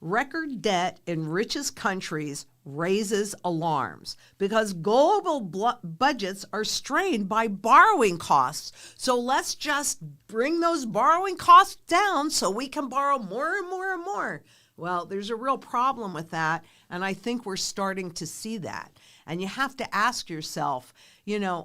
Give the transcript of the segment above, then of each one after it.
Record debt in richest countries raises alarms because global budgets are strained by borrowing costs. So let's just bring those borrowing costs down so we can borrow more and more and more. Well, there's a real problem with that, and I think we're starting to see that. And you have to ask yourself,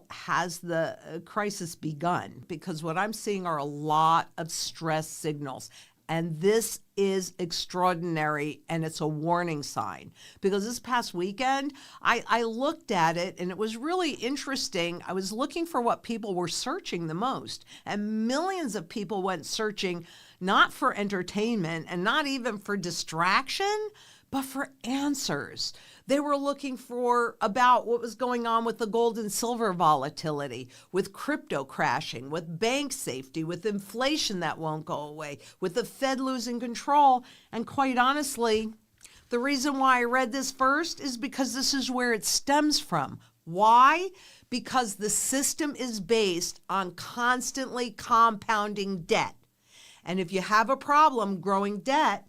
has the crisis begun? Because what I'm seeing are a lot of stress signals. And this is extraordinary, and it's a warning sign. Because this past weekend, I looked at it, and it was really interesting. I was looking for what people were searching the most. And millions of people went searching not for entertainment and not even for distraction, but for answers. They were looking for about what was going on with the gold and silver volatility, with crypto crashing, with bank safety, with inflation that won't go away, with the Fed losing control. And quite honestly, the reason why I read this first is because this is where it stems from. Why? Because the system is based on constantly compounding debt. And if you have a problem growing debt,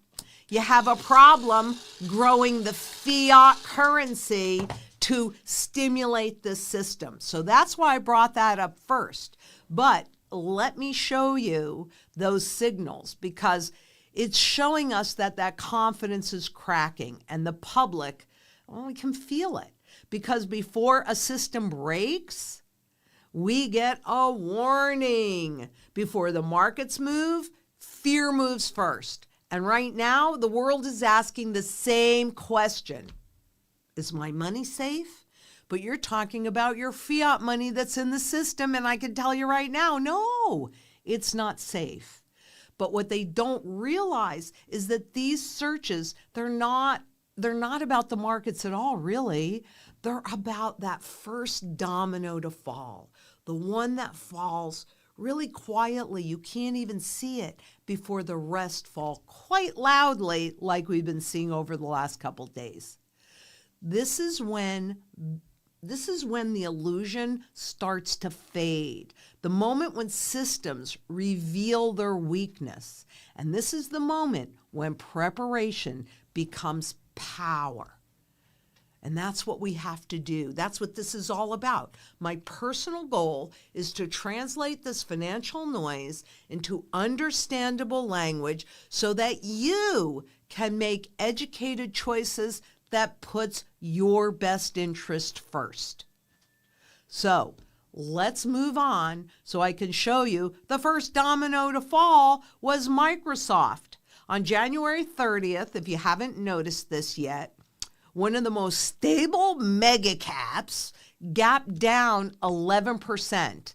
you have a problem growing the fiat currency to stimulate this system. So that's why I brought that up first. But let me show you those signals, because it's showing us that confidence is cracking, and the public, we can feel it. Because before a system breaks, we get a warning. Before the markets move, fear moves first. And right now, the world is asking the same question. Is my money safe? But you're talking about your fiat money that's in the system, and I can tell you right now, no, it's not safe. But what they don't realize is that these searches, they're not about the markets at all, really. They're about that first domino to fall, the one that falls really quietly. You can't even see it before the rest fall quite loudly, like we've been seeing over the last couple days. This is when the illusion starts to fade. The moment when systems reveal their weakness. And this is the moment when preparation becomes power. And that's what we have to do. That's what this is all about. My personal goal is to translate this financial noise into understandable language so that you can make educated choices that puts your best interest first. So let's move on so I can show you the first domino to fall was Microsoft. On January 30th, if you haven't noticed this yet, one of the most stable mega caps gapped down 11%.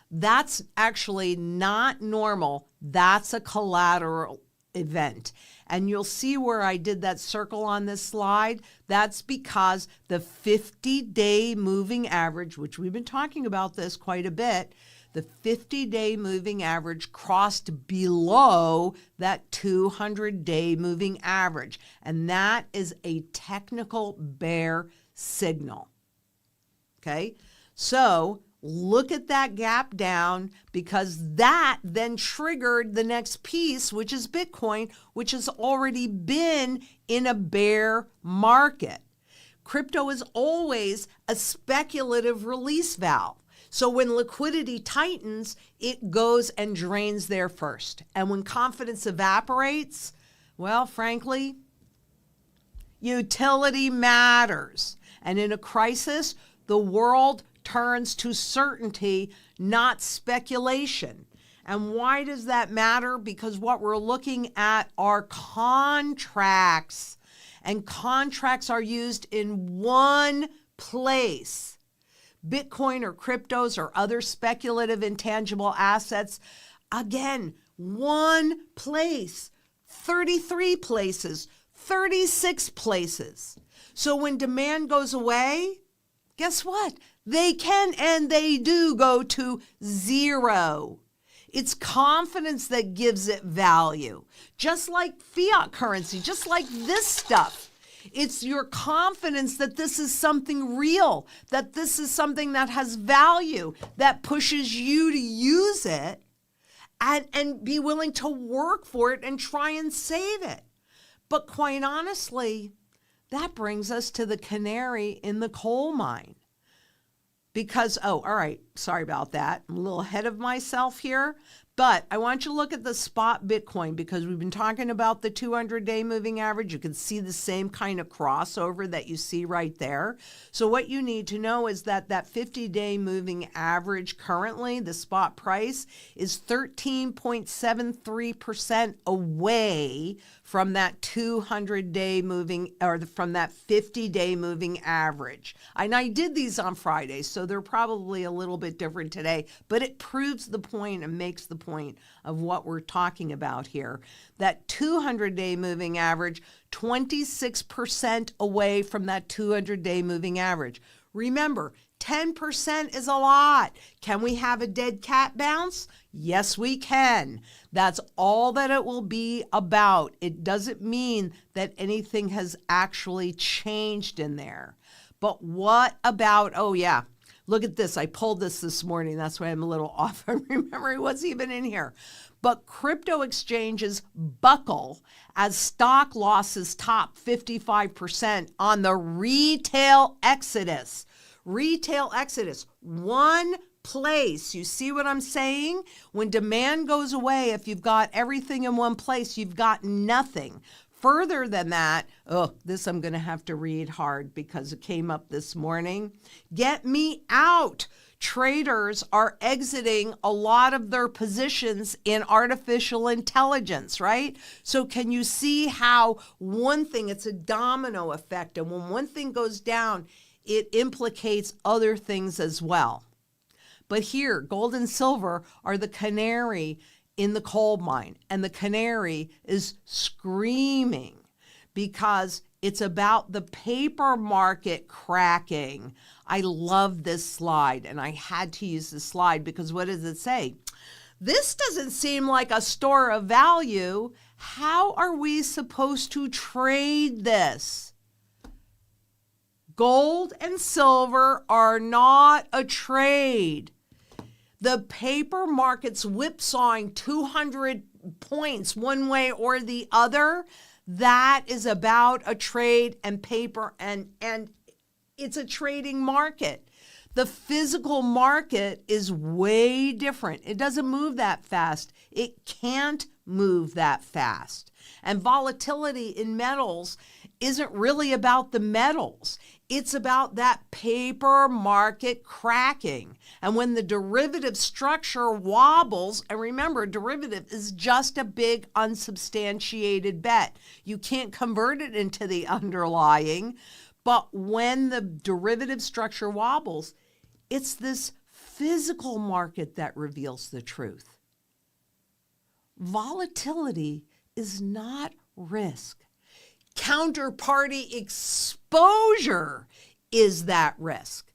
That's actually not normal. That's a collateral event. And you'll see where I did that circle on this slide. That's because the 50-day moving average, which we've been talking about this quite a bit, the 50-day moving average crossed below that 200-day moving average. And that is a technical bear signal. Okay? So look at that gap down, because that then triggered the next piece, which is Bitcoin, which has already been in a bear market. Crypto is always a speculative release valve. So when liquidity tightens, it goes and drains there first. And when confidence evaporates, well, frankly, utility matters. And in a crisis, the world turns to certainty, not speculation. And why does that matter? Because what we're looking at are contracts. And contracts are used in one place. Bitcoin or cryptos or other speculative intangible assets, again, one place, 33 places, 36 places. So when demand goes away, guess what? They can and they do go to zero. It's confidence that gives it value. Just like fiat currency, just like this stuff. It's your confidence that this is something real, that this is something that has value, that pushes you to use it and be willing to work for it and try and save it. But quite honestly, that brings us to the canary in the coal mine. Because, all right, sorry about that. I'm a little ahead of myself here. But I want you to look at the spot Bitcoin because we've been talking about the 200-day moving average. You can see the same kind of crossover that you see right there. So what you need to know is that 50-day moving average currently, the spot price, is 13.73% away from that 200-day moving, or from that 50-day moving average. And I did these on Friday, so they're probably a little bit different today, but it proves the point and makes the point of what we're talking about here. That 200-day moving average, 26% away from that 200-day moving average. Remember, 10% is a lot. Can we have a dead cat bounce? Yes, we can. That's all that it will be about. It doesn't mean that anything has actually changed in there. But what about, oh yeah, look at this. I pulled this morning. That's why I'm a little off. I remember it wasn't even in here. But crypto exchanges buckle as stock losses top 55% on the retail exodus. Retail exodus, one place. You see what I'm saying? When demand goes away, if you've got everything in one place, you've got nothing. Further than that, this I'm going to have to read hard because it came up this morning. Get me out. Traders are exiting a lot of their positions in artificial intelligence, right? So can you see how one thing, it's a domino effect, and when one thing goes down, it implicates other things as well. But here, gold and silver are the canary in the coal mine, and the canary is screaming because it's about the paper market cracking. I love this slide, and I had to use this slide because what does it say? This doesn't seem like a store of value. How are we supposed to trade this? Gold and silver are not a trade. The paper market's whipsawing 200 points one way or the other. That is about a trade and paper, and it's a trading market. The physical market is way different. It doesn't move that fast. It can't move that fast. And volatility in metals isn't really about the metals. It's about that paper market cracking. And when the derivative structure wobbles, and remember, derivative is just a big unsubstantiated bet. You can't convert it into the underlying. But when the derivative structure wobbles, it's this physical market that reveals the truth. Volatility is not risk. Counterparty exposure is that risk.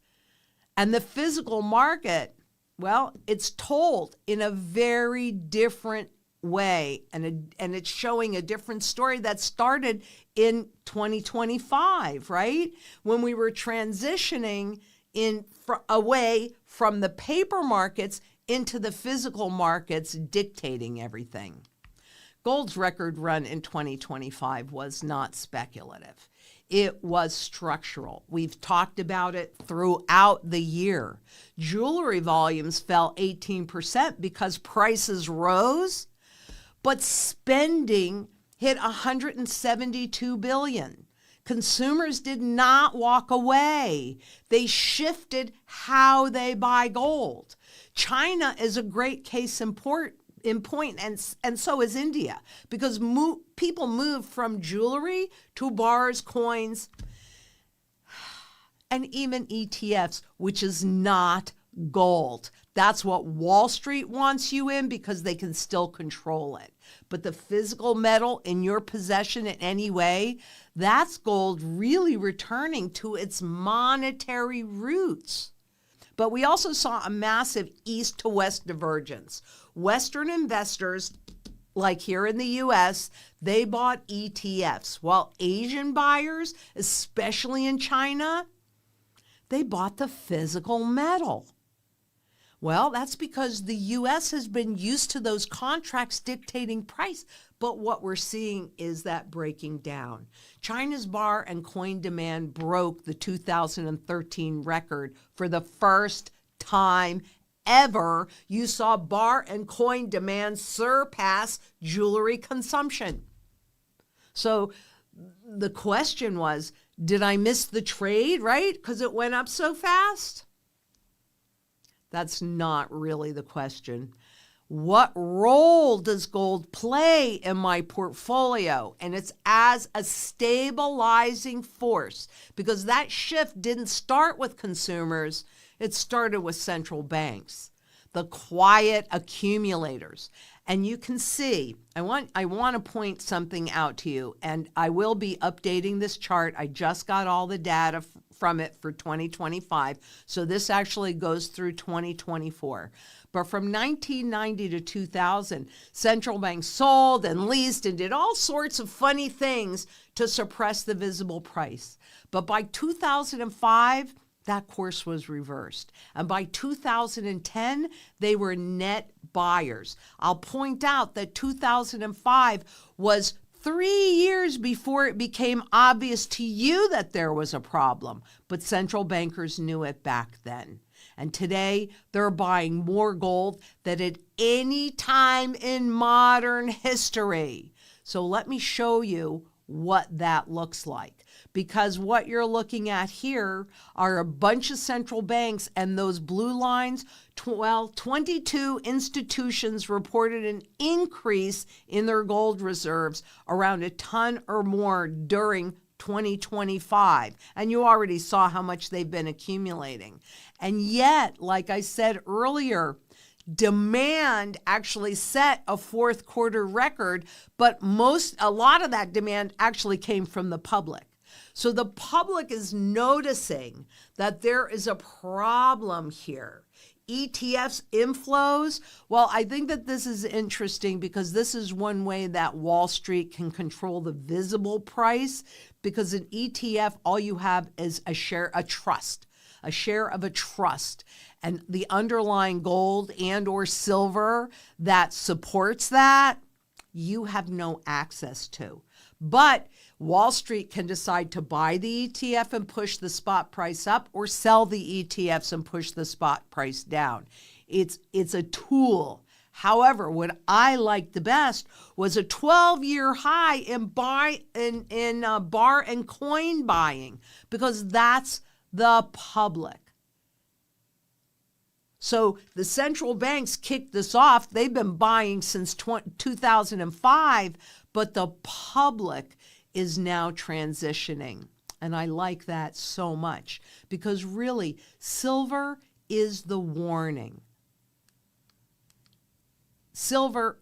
And the physical market, well, it's told in a very different way, and it's showing a different story that started in 2025, right? When we were transitioning away from the paper markets into the physical markets dictating everything. Gold's record run in 2025 was not speculative. It was structural. We've talked about it throughout the year. Jewelry volumes fell 18% because prices rose, but spending hit $172 billion. Consumers did not walk away. They shifted how they buy gold. China is a great case in point, and so is India, because people move from jewelry to bars, coins, and even ETFs, which is not gold. That's what Wall Street wants you in because they can still control it. But the physical metal in your possession in any way, that's gold really returning to its monetary roots. But we also saw a massive east to west divergence. Western investors, like here in the US, they bought ETFs, while Asian buyers, especially in China, they bought the physical metal. Well, that's because the US has been used to those contracts dictating price, But what we're seeing is that breaking down. China's bar and coin demand broke the 2013 record for the first time ever. You saw bar and coin demand surpass jewelry consumption. So the question was, did I miss the trade, right? Because it went up so fast? That's not really the question. What role does gold play in my portfolio? And it's as a stabilizing force, because that shift didn't start with consumers. It started with central banks, the quiet accumulators. And you can see, I want to point something out to you, and I will be updating this chart. I just got all the data from it for 2025. So this actually goes through 2024. But from 1990 to 2000, central banks sold and leased and did all sorts of funny things to suppress the visible price. But by 2005, that course was reversed. And by 2010, they were net buyers. I'll point out that 2005 was 3 years before it became obvious to you that there was a problem. But central bankers knew it back then. And today, they're buying more gold than at any time in modern history. So let me show you what that looks like. Because what you're looking at here are a bunch of central banks, and those blue lines, 22 institutions reported an increase in their gold reserves around a ton or more during 2025. And you already saw how much they've been accumulating. And yet, like I said earlier, demand actually set a fourth quarter record, but a lot of that demand actually came from the public. So the public is noticing that there is a problem here. ETFs inflows, well, I think that this is interesting because this is one way that Wall Street can control the visible price, because an ETF, all you have is a share of a trust. And the underlying gold and or silver that supports that, you have no access to. But Wall Street can decide to buy the ETF and push the spot price up, or sell the ETFs and push the spot price down. It's a tool. However, what I liked the best was a 12-year high in bar and coin buying, because that's the public. So the central banks kicked this off. They've been buying since 2005, but the public is now transitioning. And I like that so much, because really, silver is the warning. Silver,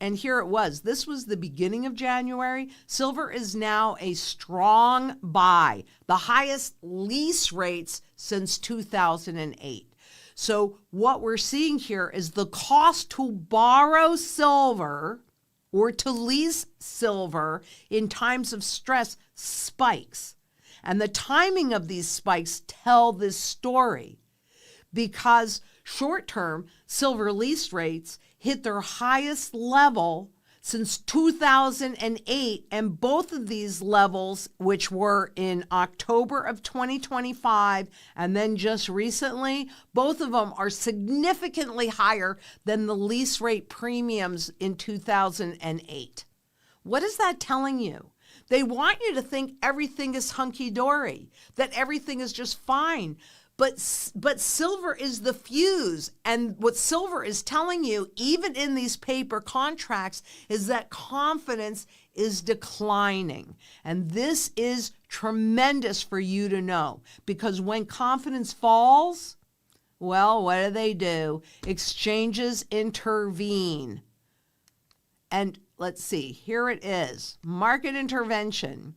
and here it was. This was the beginning of January. Silver is now a strong buy, the highest lease rates since 2008. So what we're seeing here is the cost to borrow silver or to lease silver in times of stress spikes. And the timing of these spikes tell this story, because short-term silver lease rates hit their highest level since 2008, and both of these levels, which were in October of 2025 and then just recently, both of them are significantly higher than the lease rate premiums in 2008. What is that telling you? They want you to think everything is hunky-dory, that everything is just fine. But silver is the fuse. And what silver is telling you, even in these paper contracts, is that confidence is declining. And this is tremendous for you to know, because when confidence falls, well, what do? Exchanges intervene. And let's see, here it is. Market intervention.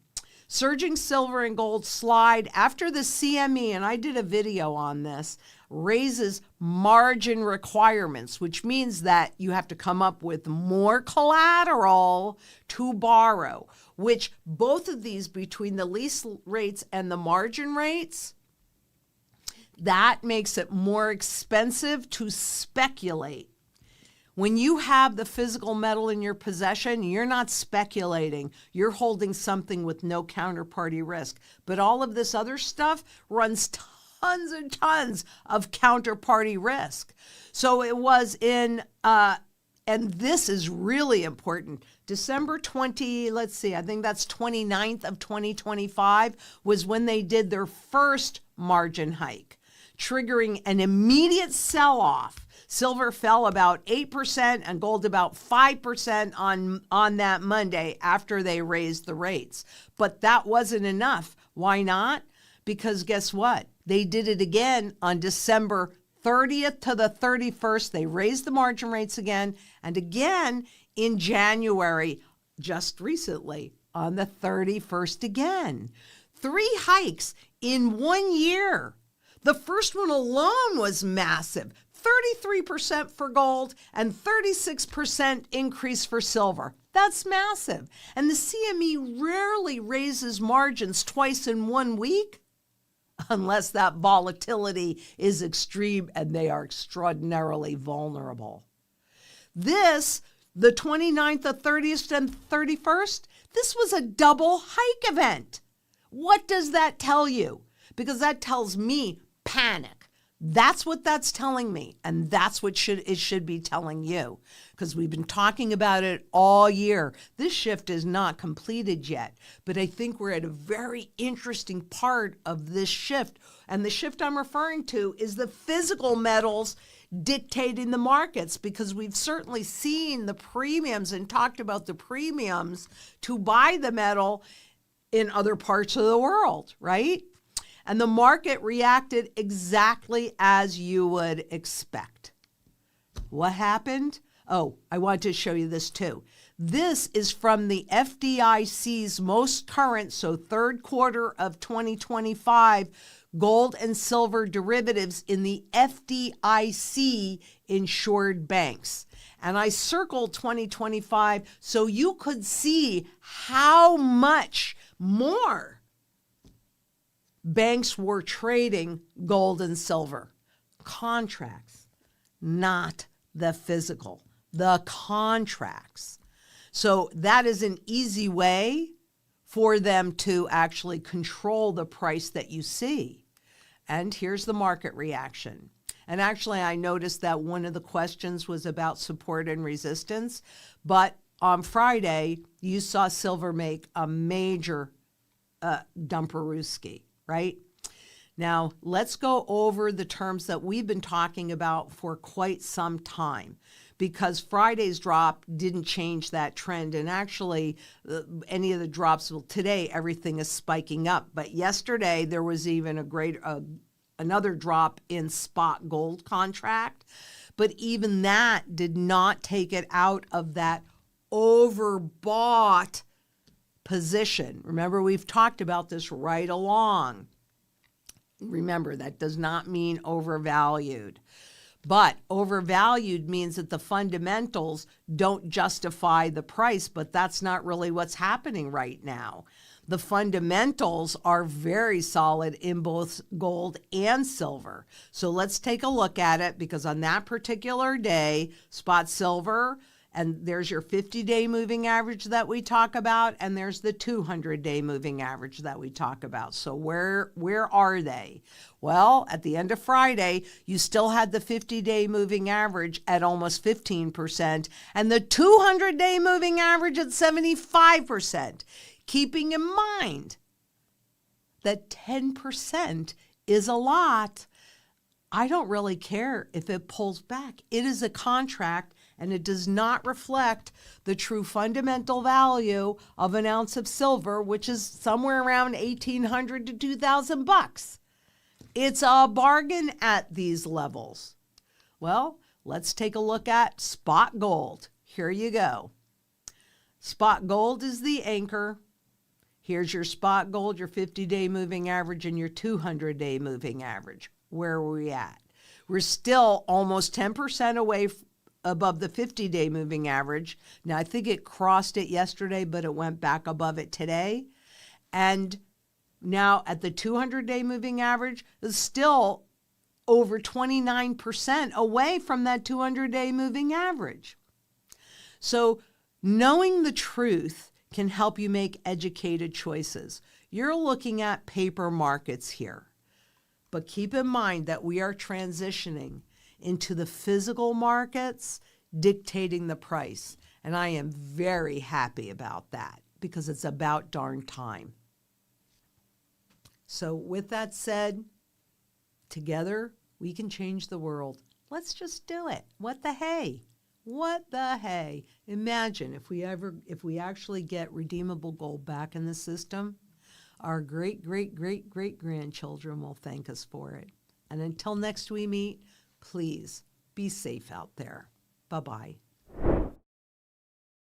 Surging silver and gold slide after the CME, and I did a video on this, raises margin requirements, which means that you have to come up with more collateral to borrow, which both of these, between the lease rates and the margin rates, that makes it more expensive to speculate. When you have the physical metal in your possession, you're not speculating. You're holding something with no counterparty risk. But all of this other stuff runs tons and tons of counterparty risk. So it was in, and this is really important, December 20, let's see, I think that's 29th of 2025 was when they did their first margin hike, triggering an immediate sell-off. Silver fell about 8% and gold about 5% on that Monday after they raised the rates. But that wasn't enough. Why not? Because guess what? They did it again on December 30th to the 31st. They raised the margin rates again and again in January, just recently, on the 31st again. 3 hikes in 1 year. The first one alone was massive. 33% for gold and 36% increase for silver. That's massive. And the CME rarely raises margins twice in 1 week unless that volatility is extreme and they are extraordinarily vulnerable. This, the 29th, the 30th, and 31st, this was a double hike event. What does that tell you? Because that tells me panic. That's what that's telling me, and that's what it should be telling you, because we've been talking about it all year. This shift is not completed yet, but I think we're at a very interesting part of this shift, and the shift I'm referring to is the physical metals dictating the markets, because we've certainly seen the premiums and talked about the premiums to buy the metal in other parts of the world, right? And the market reacted exactly as you would expect. What happened? Oh, I want to show you this too. This is from the FDIC's most current, so third quarter of 2025, gold and silver derivatives in the FDIC insured banks. And I circled 2025 so you could see how much more banks were trading gold and silver. Contracts, not the physical, the contracts. So that is an easy way for them to actually control the price that you see. And here's the market reaction. And actually, I noticed that one of the questions was about support and resistance. But on Friday, you saw silver make a major dumperooski. Right? Now, let's go over the terms that we've been talking about for quite some time, because Friday's drop didn't change that trend. And actually, any of the drops, well, today, everything is spiking up. But yesterday, there was even another drop in spot gold contract. But even that did not take it out of that overbought position. Remember, we've talked about this right along. Remember, that does not mean overvalued. But overvalued means that the fundamentals don't justify the price, but that's not really what's happening right now. The fundamentals are very solid in both gold and silver. So let's take a look at it, because on that particular day, spot silver, and there's your 50-day moving average that we talk about, and there's the 200-day moving average that we talk about. So where are they? Well, at the end of Friday, you still had the 50-day moving average at almost 15%, and the 200-day moving average at 75%, keeping in mind that 10% is a lot. I don't really care if it pulls back. It is a contract, and it does not reflect the true fundamental value of an ounce of silver, which is somewhere around $1,800 to $2,000. It's a bargain at these levels. Well, let's take a look at spot gold. Here you go. Spot gold is the anchor. Here's your spot gold, your 50-day moving average, and your 200-day moving average. Where are we at? We're still almost 10% away above the 50-day moving average. Now, I think it crossed it yesterday, but it went back above it today. And now at the 200-day moving average, is still over 29% away from that 200-day moving average. So knowing the truth can help you make educated choices. You're looking at paper markets here, but keep in mind that we are transitioning into the physical markets dictating the price. And I am very happy about that because it's about darn time. So with that said, together we can change the world. Let's just do it. What the hey? What the hey? Imagine if we actually get redeemable gold back in the system, our great, great, great, great grandchildren will thank us for it. And until next we meet, please be safe out there. Bye-bye.